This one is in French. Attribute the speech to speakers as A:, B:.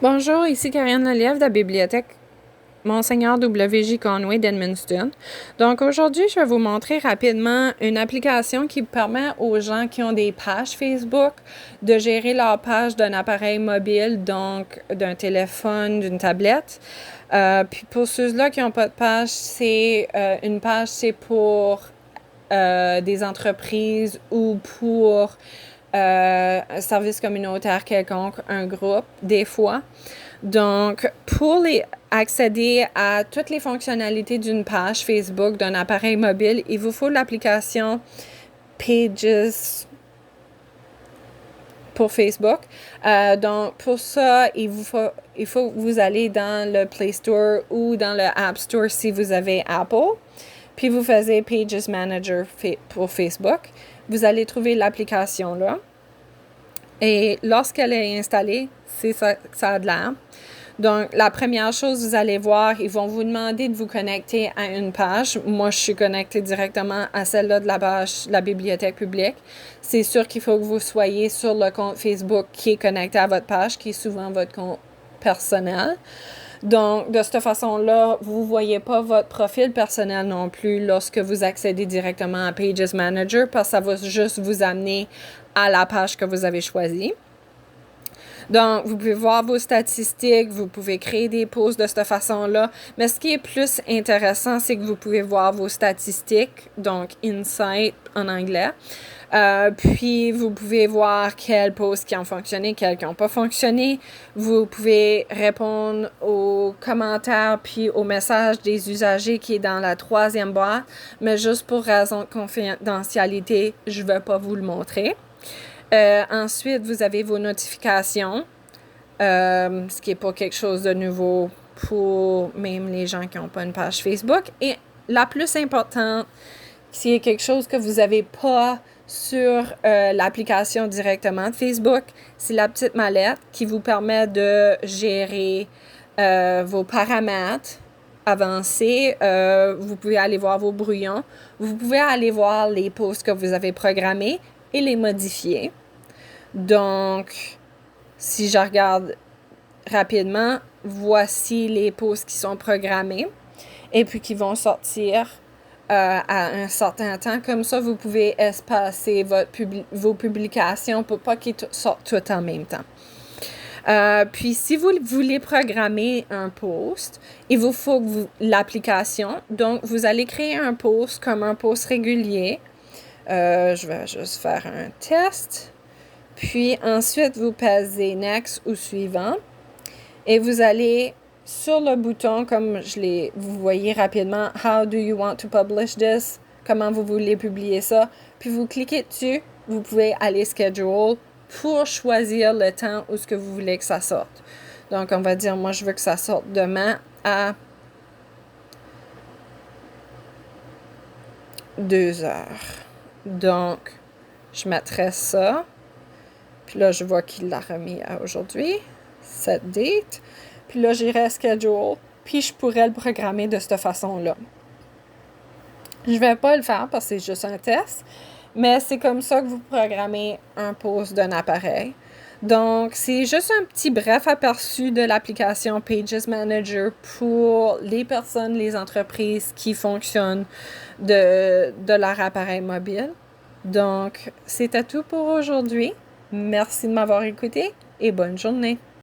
A: Bonjour, ici Karine Lelièvre de la bibliothèque Monseigneur W.J. Conway d'Edmundston. Donc aujourd'hui, je vais vous montrer rapidement une application qui permet aux gens qui ont des pages Facebook de gérer leur page d'un appareil mobile, donc d'un téléphone, d'une tablette. Puis pour ceux-là qui n'ont pas de page, une page, c'est pour des entreprises ou pour un service communautaire quelconque, un groupe, des fois. Donc, pour accéder à toutes les fonctionnalités d'une page Facebook, d'un appareil mobile, il vous faut l'application Pages pour Facebook. Donc, pour ça, il faut que vous allez dans le Play Store ou dans le App Store si vous avez Apple. Puis vous faites Pages Manager pour Facebook. Vous allez trouver l'application là. Et lorsqu'elle est installée, c'est ça que ça a de l'air. Donc, la première chose, vous allez voir, ils vont vous demander de vous connecter à une page. Moi, je suis connectée directement à celle-là de la page de la bibliothèque publique. C'est sûr qu'il faut que vous soyez sur le compte Facebook qui est connecté à votre page, qui est souvent votre compte personnel. Donc, de cette façon-là, vous ne voyez pas votre profil personnel non plus lorsque vous accédez directement à Pages Manager parce que ça va juste vous amener à la page que vous avez choisie. Donc, vous pouvez voir vos statistiques, vous pouvez créer des posts de cette façon-là. Mais ce qui est plus intéressant, c'est que vous pouvez voir vos statistiques, donc Insight en anglais. Puis, vous pouvez voir quels posts qui ont fonctionné, quels qui n'ont pas fonctionné. Vous pouvez répondre aux commentaires puis aux messages des usagers qui est dans la 3e boîte. Mais juste pour raison de confidentialité, je ne vais pas vous le montrer. Ensuite, vous avez vos notifications, ce qui n'est pas quelque chose de nouveau pour même les gens qui n'ont pas une page Facebook. Et la plus importante, c'est quelque chose que vous n'avez pas sur l'application directement de Facebook, c'est la petite mallette qui vous permet de gérer vos paramètres avancés. Vous pouvez aller voir vos brouillons. Vous pouvez aller voir les posts que vous avez programmés et les modifier. Donc, si je regarde rapidement, voici les posts qui sont programmés et puis qui vont sortir à un certain temps. Comme ça, vous pouvez espacer vos publications pour pas qu'ils sortent tout en même temps. Puis, si vous voulez programmer un post, il vous faut l'application. Donc, vous allez créer un post comme un post régulier. Je vais juste faire un test. Puis ensuite, vous pesez Next ou Suivant. Et vous allez sur le bouton, comme vous voyez rapidement, How do you want to publish this? Comment vous voulez publier ça? Puis vous cliquez dessus. Vous pouvez aller Schedule pour choisir le temps où ce que vous voulez que ça sorte. Donc, on va dire, moi, je veux que ça sorte demain à 2h. Donc, je mettrai ça. Puis là, je vois qu'il l'a remis à aujourd'hui, cette date. Puis là, j'irai à Schedule, puis je pourrais le programmer de cette façon-là. Je ne vais pas le faire parce que c'est juste un test, mais c'est comme ça que vous programmez un post d'un appareil. Donc, c'est juste un petit bref aperçu de l'application Pages Manager pour les personnes, les entreprises qui fonctionnent de leur appareil mobile. Donc, c'était tout pour aujourd'hui. Merci de m'avoir écouté et bonne journée.